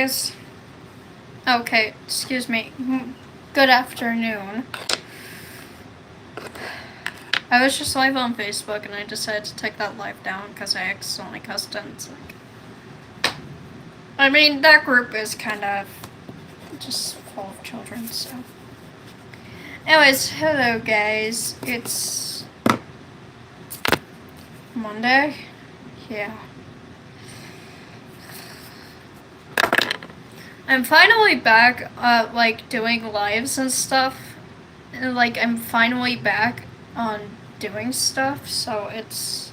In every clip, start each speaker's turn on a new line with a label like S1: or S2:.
S1: guys. Okay, excuse me. Good afternoon. I was just live on Facebook and I decided to take that live down because I accidentally cussed in. It's like, I mean, that group is kind of just full of children, so. Anyways, hello guys. It's Monday. Yeah. I'm finally back, like, doing lives and stuff. And, like, I'm finally back on doing stuff, so it's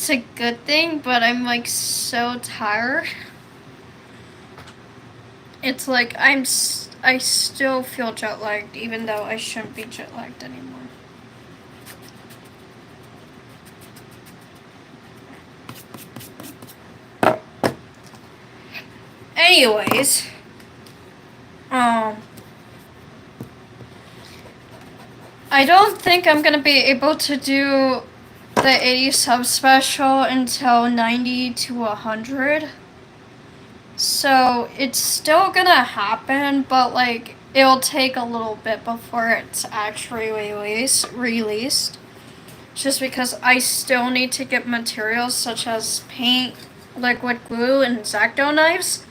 S1: a good thing, but I'm, like, so tired. It's like, I still feel jet-lagged, even though I shouldn't be jet-lagged anymore. Anyways, I don't think I'm gonna be able to do the 80 sub special until 90 to 100. So it's still gonna happen, but like it'll take a little bit before it's actually released. Just because I still need to get materials such as paint, liquid glue, and X-Acto knives.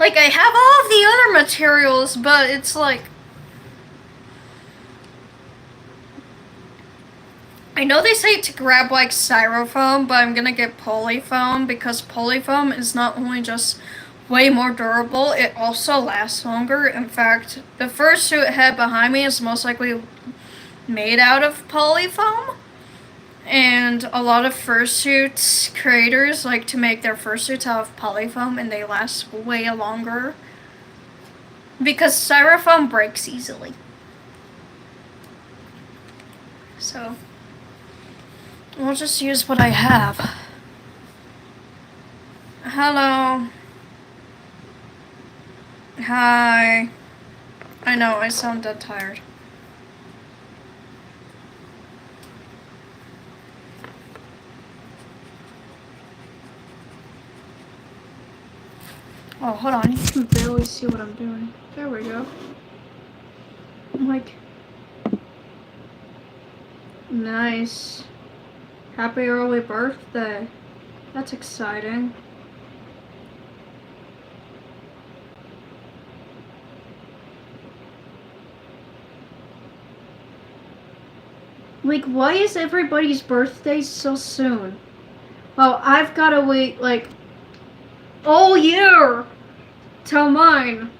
S1: Like, I have all of the other materials, but it's like, I know they say to grab like styrofoam, but I'm gonna get polyfoam because polyfoam is not only just way more durable, it also lasts longer. In fact, the fursuit head behind me is most likely made out of polyfoam. And a lot of fursuits creators like to make their fursuits out of polyfoam, and they last way longer because styrofoam breaks easily. So we'll just use what I have. Hello. Hi. I know, I sound dead tired. Oh, hold on. You can barely see what I'm doing. There we go. I'm like... Nice. Happy early birthday. That's exciting. Like, why is everybody's birthday so soon? Well, I've gotta wait, like, all year till mine.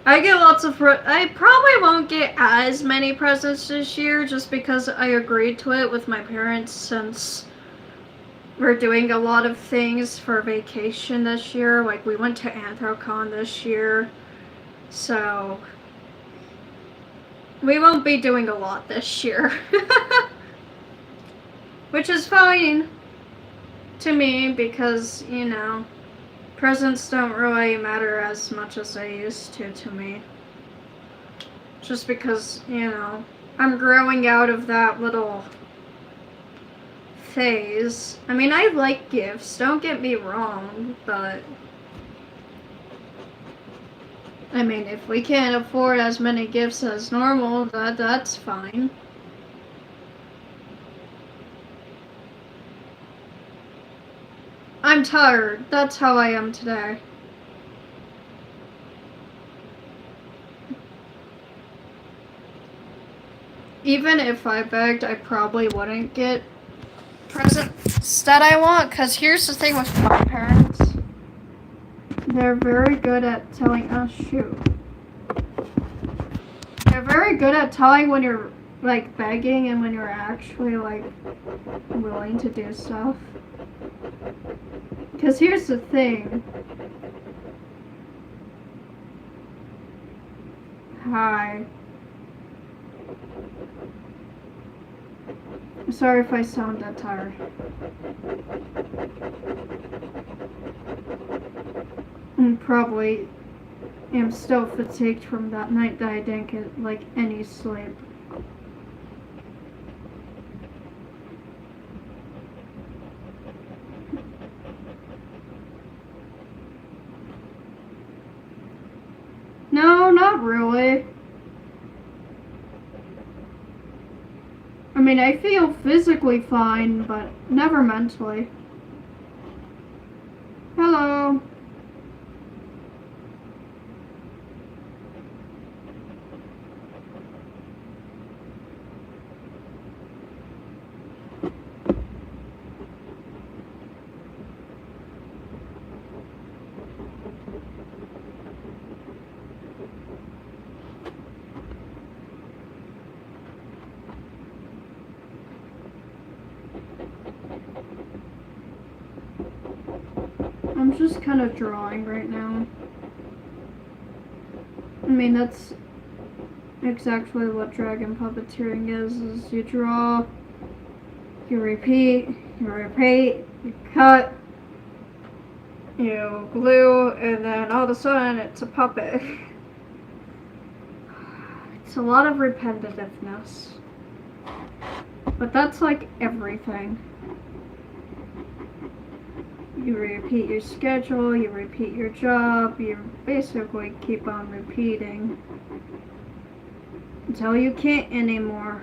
S1: I get lots of I probably won't get as many presents this year just because I agreed to it with my parents since we're doing a lot of things for vacation this year. Like, we went to Anthrocon this year, so we won't be doing a lot this year. Which is fine to me because, you know, presents don't really matter as much as they used to me. Just because, you know, I'm growing out of that little phase. I mean, I like gifts, don't get me wrong, but I mean, if we can't afford as many gifts as normal, that's fine. I'm tired. That's how I am today. Even if I begged, I probably wouldn't get presents that I want, because here's the thing with my parents. They're very good at telling us, They're very good at telling when you're, like, begging and when you're actually, like, willing to do stuff. Because here's the thing. Hi. Sorry if I sound that tired. And probably am still fatigued from that night that I didn't get like any sleep. No, not really. I mean, I feel physically fine, but never mentally. Hello. I'm just kind of drawing right now. I mean, that's exactly what dragon puppeteering is you draw, you repeat, you cut, you glue, and then all of a sudden it's a puppet. It's a lot of repetitiveness. But that's like everything. You repeat your schedule, you repeat your job, you basically keep on repeating until you can't anymore.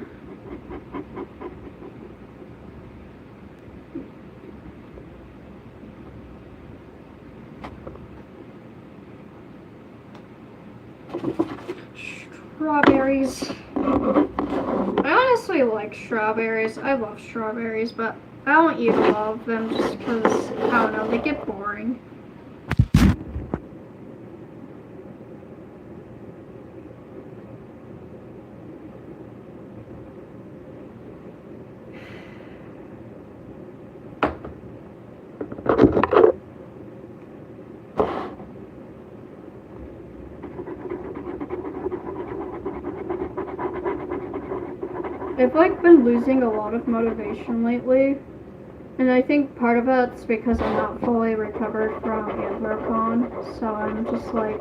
S1: Strawberries. I honestly like strawberries. I love strawberries, but I don't eat a lot of them just because, I don't know, they get boring. I've like been losing a lot of motivation lately, and I think part of it's because I'm not fully recovered from Antlercon, so I'm just like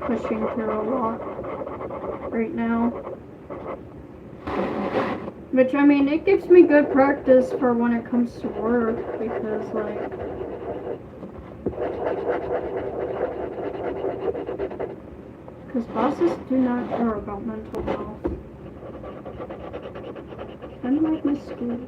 S1: pushing through a lot right now. Which, I mean, it gives me good practice for when it comes to work, because like bosses do not care about mental health. Unlike my school.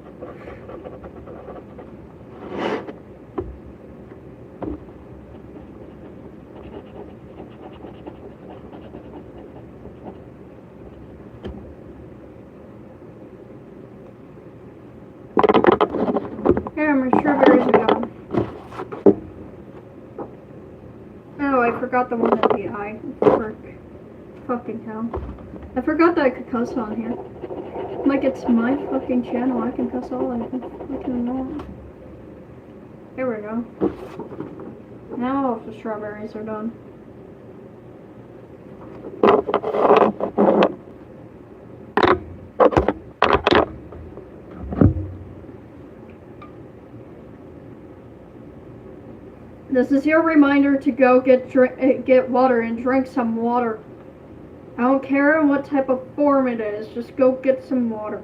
S1: Here, my strawberries are gone. Oh, I forgot the one at the eye. Frick. Fucking hell. I forgot that I could cuss on here. Like, it's my fucking channel. I can cuss all I fucking want. Here we go. Now all of the strawberries are done. This is your reminder to go get water and drink some water. I don't care in what type of form it is, just go get some water.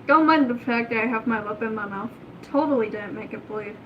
S1: Don't mind the fact that I have my lip in my mouth. Totally didn't make it bleed.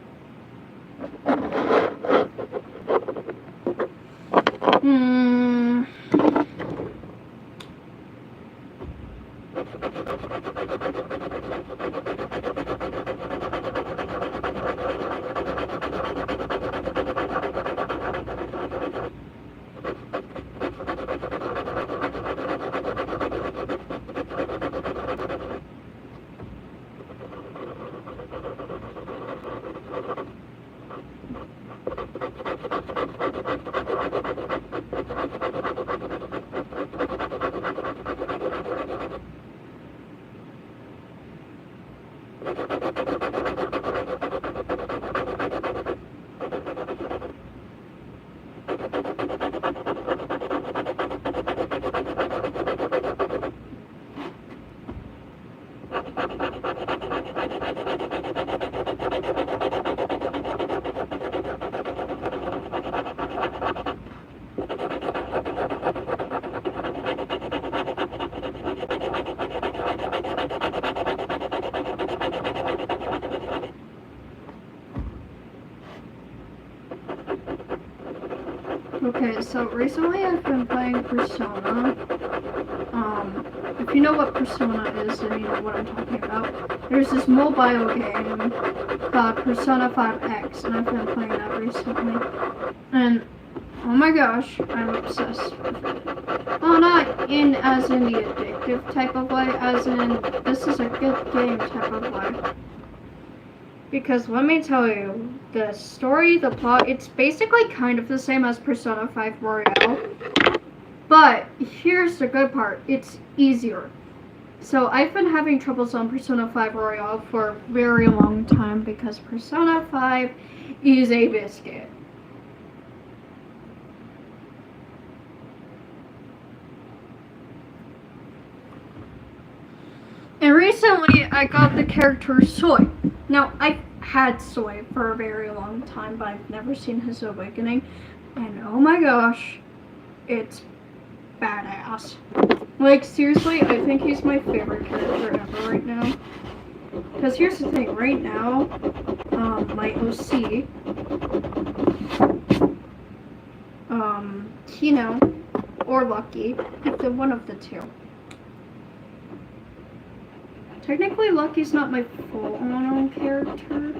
S1: Okay, so recently I've been playing Persona. If you know what Persona is, then you know what I'm talking about. There's this mobile game called Persona 5X, and I've been playing that recently. And oh my gosh, I'm obsessed with it. Well, not as in the addictive type of way, as in this is a good game type of way. Because let me tell you, the story, the plot, it's basically kind of the same as Persona 5 Royale. But here's the good part, it's easier. So I've been having troubles on Persona 5 Royale for a very long time because Persona 5 is a biscuit. And recently I got the character Soy. Now, I've had Soy for a very long time, but I've never seen his awakening. And oh my gosh, it's badass. Like, seriously, I think he's my favorite character ever right now. Because here's the thing, right now, my OC, Kino, or Lucky, either one of the two. Technically, Lucky's not my full-on character,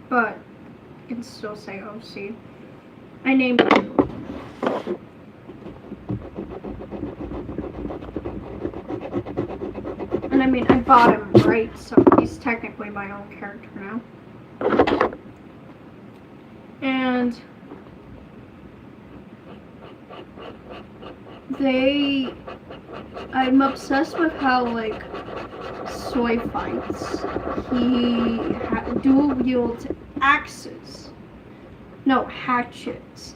S1: but I can still say OC. I named him. And I mean, I bought him, right? So he's technically my own character now. And I'm obsessed with how, like, Soy fights. He dual wields axes. No, hatchets.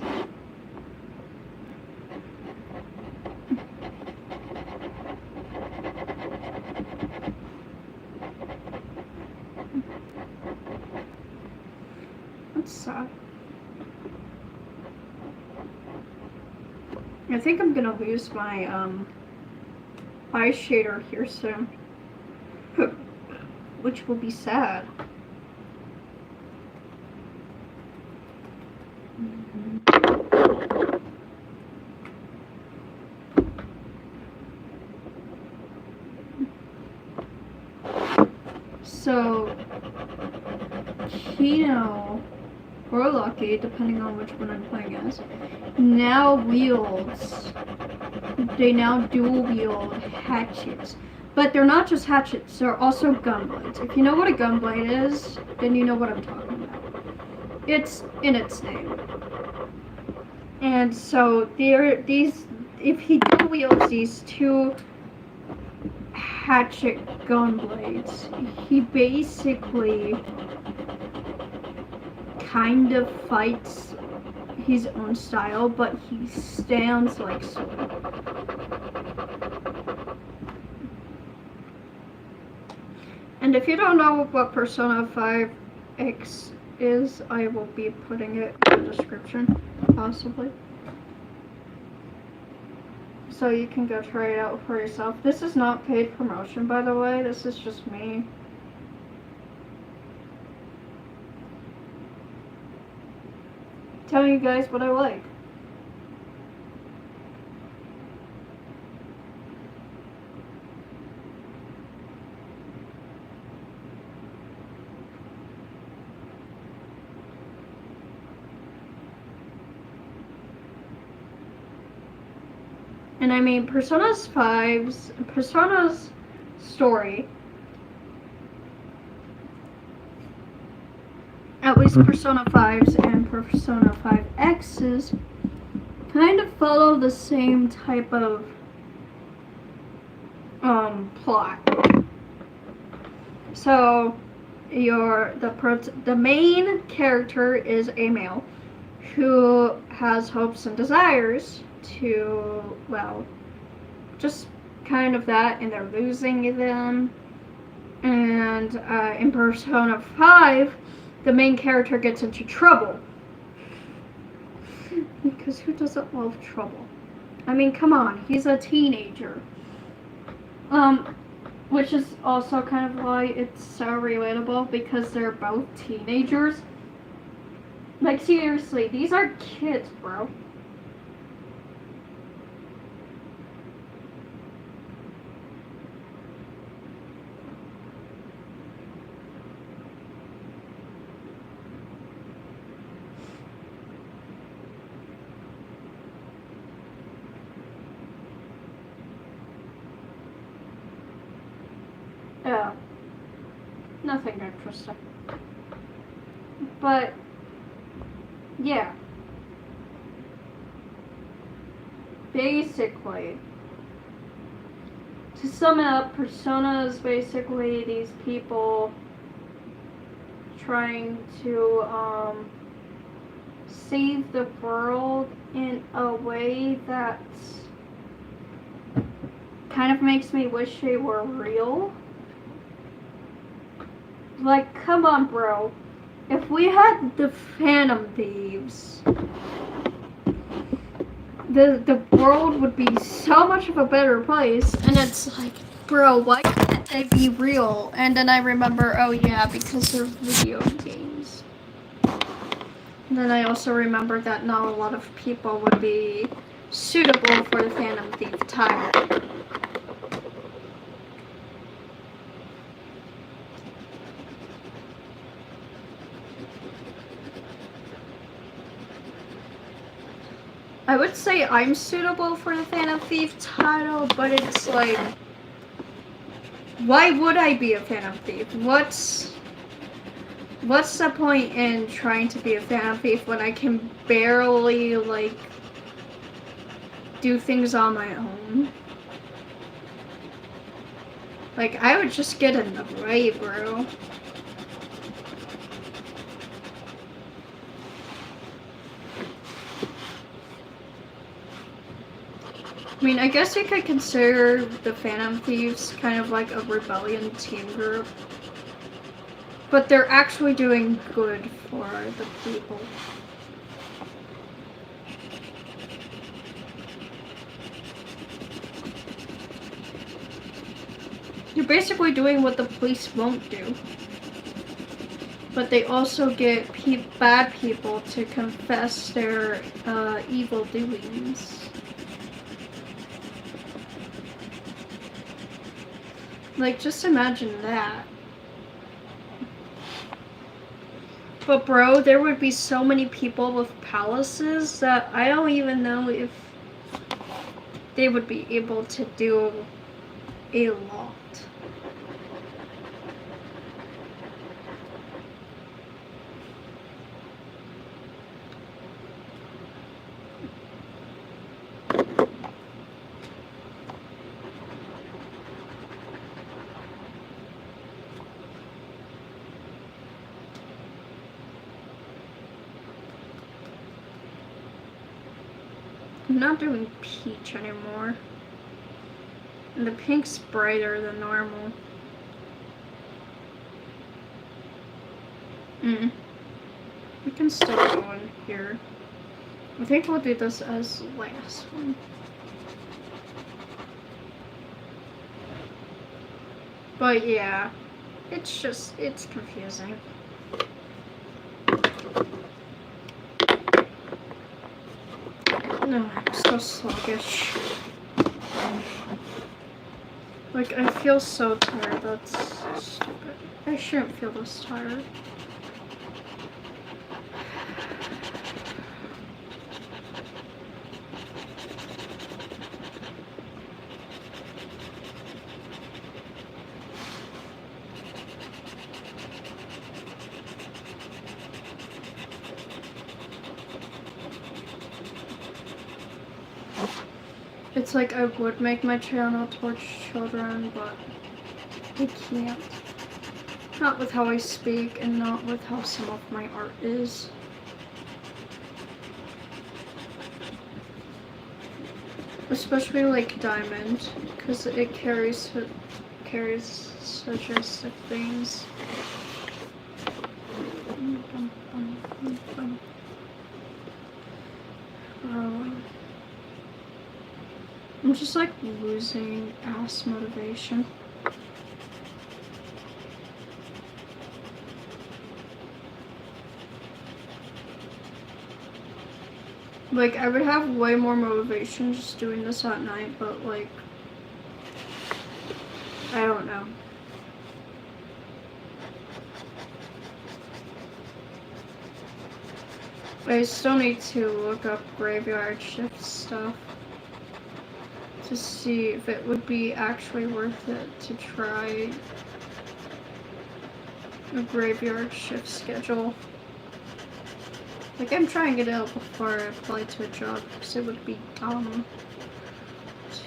S1: That's sad. I think I'm gonna lose my eye shader here soon. Which will be sad. So, Kino, or Lucky, depending on which one I'm playing as, now dual wield hatchets. But they're not just hatchets, they're also gun blades. If you know what a gun blade is, then you know what I'm talking about. It's in its name. And so if he dual wields these two hatchet gun blades, he basically kind of fights his own style, but he stands like so. And if you don't know what Persona 5X is, I will be putting it in the description, possibly. So you can go try it out for yourself. This is not paid promotion, by the way. This is just me. Telling you guys what I like. And I mean, Persona's story, at least Persona 5's and Persona 5X's, kind of follow the same type of plot. So the main character is a male who has hopes and desires to, well, just kind of that, and they're losing them. And in Persona 5, the main character gets into trouble. Because who doesn't love trouble? I mean, come on, he's a teenager. Which is also kind of why it's so relatable, because they're both teenagers. Like, seriously, these are kids, bro. Yeah. Nothing interesting. But, yeah. Basically, to sum it up, Persona is basically these people trying to save the world in a way that kind of makes me wish they were real. Like, come on, bro. If we had the Phantom Thieves, the world would be so much of a better place. And it's like, bro, why can't they be real? And then I remember, oh yeah, because they're video games. And then I also remember that not a lot of people would be suitable for the Phantom Thief title. I would say I'm suitable for the Phantom Thief title, but it's like, why would I be a Phantom Thief? What's the point in trying to be a Phantom Thief when I can barely, like, do things on my own? Like, I would just get in the way, bro. I mean, I guess you could consider the Phantom Thieves kind of like a rebellion team group. But they're actually doing good for the people. You're basically doing what the police won't do. But they also get bad people to confess their evil doings. Like, just imagine that. But bro, there would be so many people with palaces that I don't even know if they would be able to do a lot. I'm not doing peach anymore. And the pink's brighter than normal. We can still go on here. I think we'll do this as the last one. But yeah, it's confusing. No, I'm so sluggish. Like, I feel so tired. That's stupid. I shouldn't feel this tired. It's like I would make my channel towards children, but I can't. Not with how I speak and not with how some of my art is. Especially like diamond, because it carries suggestive things. I'm just like losing ass motivation. Like, I would have way more motivation just doing this at night, but like, I don't know. I still need to look up graveyard shift stuff to see if it would be actually worth it to try a graveyard shift schedule. Like, I'm trying it out before I apply to a job because it would be dumb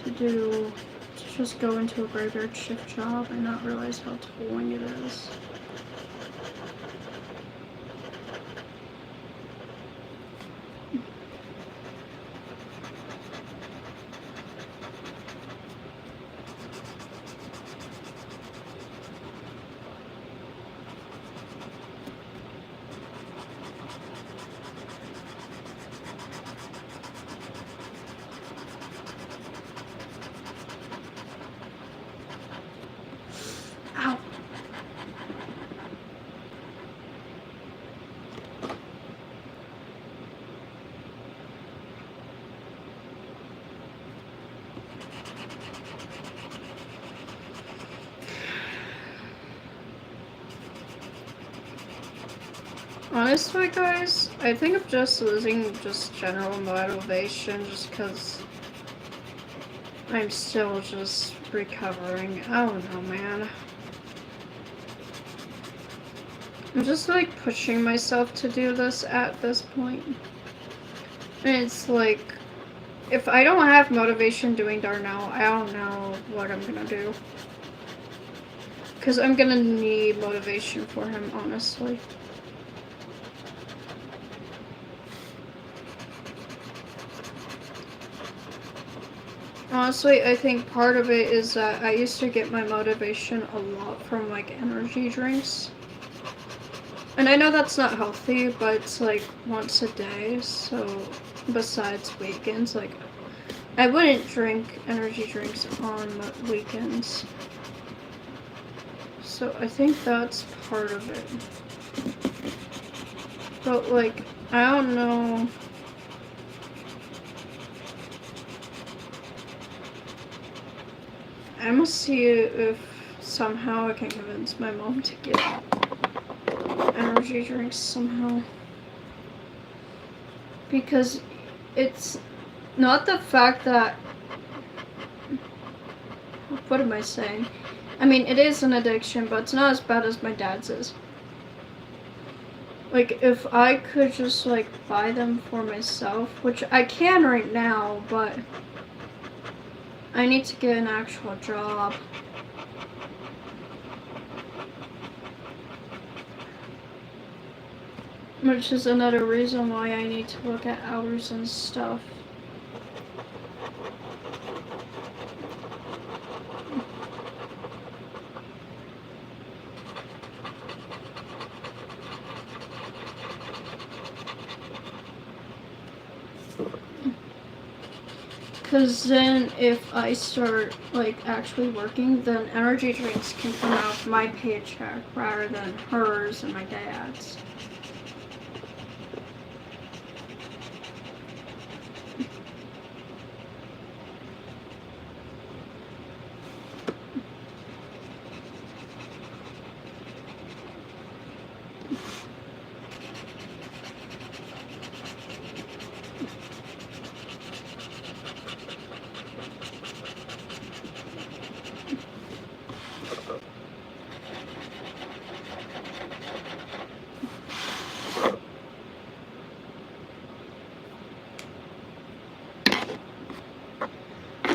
S1: to just go into a graveyard shift job and not realize how tolling it is. Ow. Honestly, guys, I think I'm just losing just general motivation just because I'm still just recovering. I don't know, man. I'm just like pushing myself to do this at this point. And it's like, if I don't have motivation doing Darnell, I don't know what I'm gonna do. Because I'm gonna need motivation for him, honestly. Honestly, I think part of it is that I used to get my motivation a lot from like energy drinks. And I know that's not healthy, but it's like once a day, so besides weekends, like I wouldn't drink energy drinks on weekends. So I think that's part of it. But like, I don't know. I must see if somehow I can convince my mom to get energy drinks somehow. Because it's not the fact that... What am I saying? I mean, it is an addiction, but it's not as bad as my dad's is. Like, if I could just, like, buy them for myself, which I can right now, but I need to get an actual job. Which is another reason why I need to look at hours and stuff. Because then if I start like actually working, then energy drinks can come out of my paycheck rather than hers and my dad's.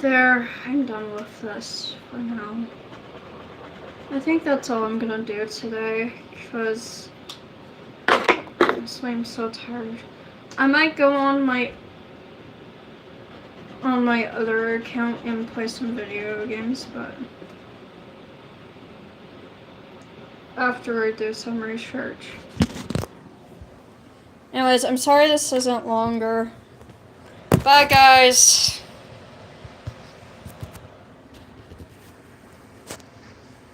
S1: there, I'm done with this for now. I think that's all I'm gonna do today, because honestly, I'm so tired. I might go on my other account and play some video games, but after I do some research. Anyways, I'm sorry this isn't longer. Bye, guys.